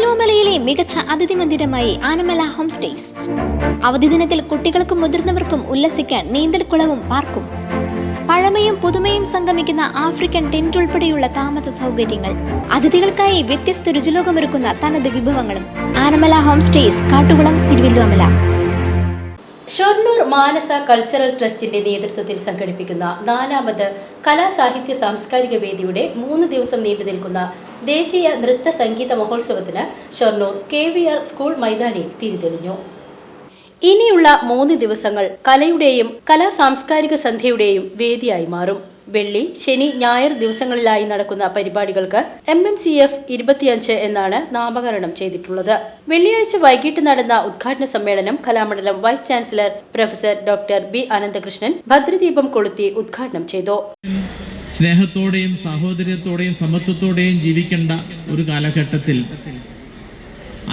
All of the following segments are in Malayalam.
തിരുവല്ലോമലയിലെ മികച്ച അതിഥി മന്ദിരമായി ആനമല ഹോം സ്റ്റേസ്. അവധി ദിനത്തിൽ കുട്ടികൾക്കും മുതിർന്നവർക്കും ഉല്ലസിക്കാൻ നീന്തൽക്കുളവും പാർക്കും. പഴമയും പുതുമയും സംഗമിക്കുന്ന ആഫ്രിക്കൻ ടെന്റ് ഉൾപ്പെടെയുള്ള താമസ സൗകര്യങ്ങൾ, അതിഥികൾക്കായി വ്യത്യസ്ത രുചിലോകമൊരുക്കുന്ന തനത് വിഭവങ്ങളും. Anamala home stays, Kattukulam, Thiruvilwamala. Shoranur Manasa cultural ട്രസ്റ്റിന്റെ നേതൃത്വത്തിൽ സംഘടിപ്പിക്കുന്ന 4ാമത് കലാസാഹിത്യ സാംസ്കാരിക വേദിയുടെ 3 ദിവസം നീണ്ടു നിൽക്കുന്ന ദേശീയ നൃത്ത സംഗീത മഹോത്സവത്തിന് ഷൊർണൂർ KVR സ്കൂൾ മൈതാനിയിൽ തിരിതെളിഞ്ഞു. ഇനിയുള്ള 3 ദിവസങ്ങൾ കലയുടെയും കലാസാംസ്കാരിക സന്ധ്യയുടെയും വേദിയായി മാറും. വെള്ളി, ശനി, ഞായർ ദിവസങ്ങളിലായി നടക്കുന്ന പരിപാടികൾക്ക് MNCF 25 എന്നാണ് നാമകരണം ചെയ്തിട്ടുള്ളത്. വെള്ളിയാഴ്ച വൈകിട്ട് നടന്ന ഉദ്ഘാടന സമ്മേളനം Kalamandalam vice chancellor professor doctor B Ananthakrishnan ഭദ്രദീപം കൊളുത്തി ഉദ്ഘാടനം ചെയ്തു. സ്നേഹത്തോടെയും സാഹോദര്യത്തോടെയും സമത്വത്തോടെയും ജീവിക്കേണ്ട ഒരു കാലഘട്ടത്തിൽ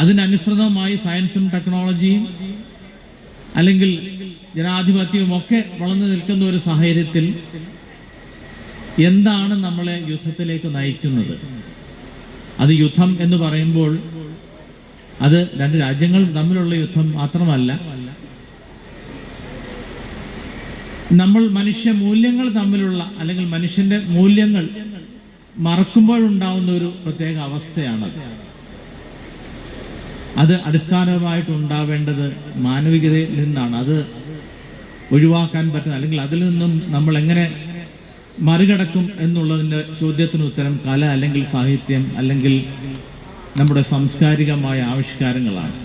അതിനനുസൃതമായി സയൻസും ടെക്നോളജിയും അല്ലെങ്കിൽ ജനാധിപത്യവും ഒക്കെ വളർന്നു നിൽക്കുന്ന ഒരു സാഹചര്യത്തിൽ എന്താണ് നമ്മളെ യുദ്ധത്തിലേക്ക് നയിക്കുന്നത്? അത് യുദ്ധം എന്ന് പറയുമ്പോൾ അത് 2 രാജ്യങ്ങൾ തമ്മിലുള്ള യുദ്ധം മാത്രമല്ല, നമ്മൾ മനുഷ്യ മൂല്യങ്ങൾ തമ്മിലുള്ള അല്ലെങ്കിൽ മനുഷ്യന്റെ മൂല്യങ്ങൾ മറക്കുമ്പോഴുണ്ടാവുന്ന ഒരു പ്രത്യേക അവസ്ഥയാണത്. അത് അടിസ്ഥാനമായിട്ടുണ്ടാവേണ്ടത് മാനവികതയിൽ നിന്നാണ്. അത് ഒഴിവാക്കാൻ പറ്റുന്ന അല്ലെങ്കിൽ അതിൽ നിന്നും നമ്മൾ എങ്ങനെ മറികടക്കും എന്നുള്ളതിൻ്റെ ചോദ്യത്തിന് ഉത്തരം കല അല്ലെങ്കിൽ സാഹിത്യം അല്ലെങ്കിൽ നമ്മുടെ സാംസ്കാരികമായ ആവിഷ്കാരങ്ങളാണ്.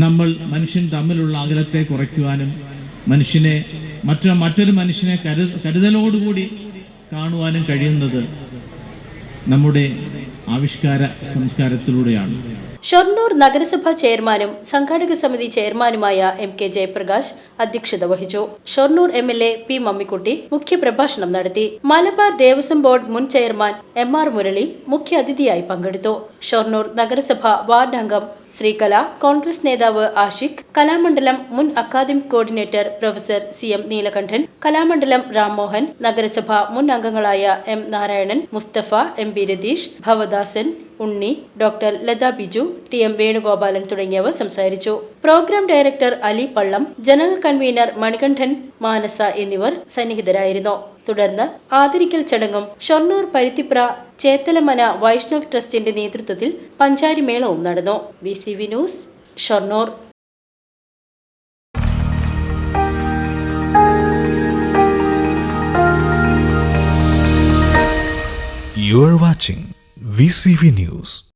നമ്മൾ മനുഷ്യൻ തമ്മിലുള്ള അകലത്തെ കുറയ്ക്കുവാനും മനുഷ്യനെ മറ്റൊരു മനുഷ്യനെ കരുതലോടുകൂടി കാണുവാനും കഴിയുന്നത് നമ്മുടെ ആവിഷ്കാര സംസ്കാരത്തിലൂടെയാണ്. ഷൊർണൂർ നഗരസഭാ ചെയർമാനും സംഘാടക സമിതി ചെയർമാനുമായ MK ജയപ്രകാശ് അധ്യക്ഷത വഹിച്ചു. ഷൊർണൂർ MLA P മമ്മിക്കുട്ടി മുഖ്യപ്രഭാഷണം നടത്തി. മലബാർ ദേവസ്വം ബോർഡ് മുൻ ചെയർമാൻ MR മുരളി മുഖ്യാതിഥിയായി പങ്കെടുത്തു. ഷൊർണൂർ നഗരസഭ വാർഡ് അംഗം ശ്രീകല, കോൺഗ്രസ് നേതാവ് ആഷിഖ്, കലാമണ്ഡലം മുൻ academic coordinator professor CM Neelakantan, Kalamandalam Rammohan, നഗരസഭ മുൻ അംഗങ്ങളായ M Narayanan, Mustafa, MB Ratheesh, Bhavadasan, Unni, doctor Latha Biju, TM Venugopalan തുടങ്ങിയവർ സംസാരിച്ചു. Programme director Ali Pallam, general convener Manikandan Manasa എന്നിവർ സന്നിഹിതരായിരുന്നു. തുടർന്ന് ആദരിക്കൽ ചടങ്ങും ഷൊർണൂർ പരുത്തിപ്ര ചേത്തലമന വൈഷ്ണവ് ട്രസ്റ്റിന്റെ നേതൃത്വത്തിൽ പഞ്ചാരി മേളവും നടന്നു. VCV news, Shoranur. You are watching VCV News.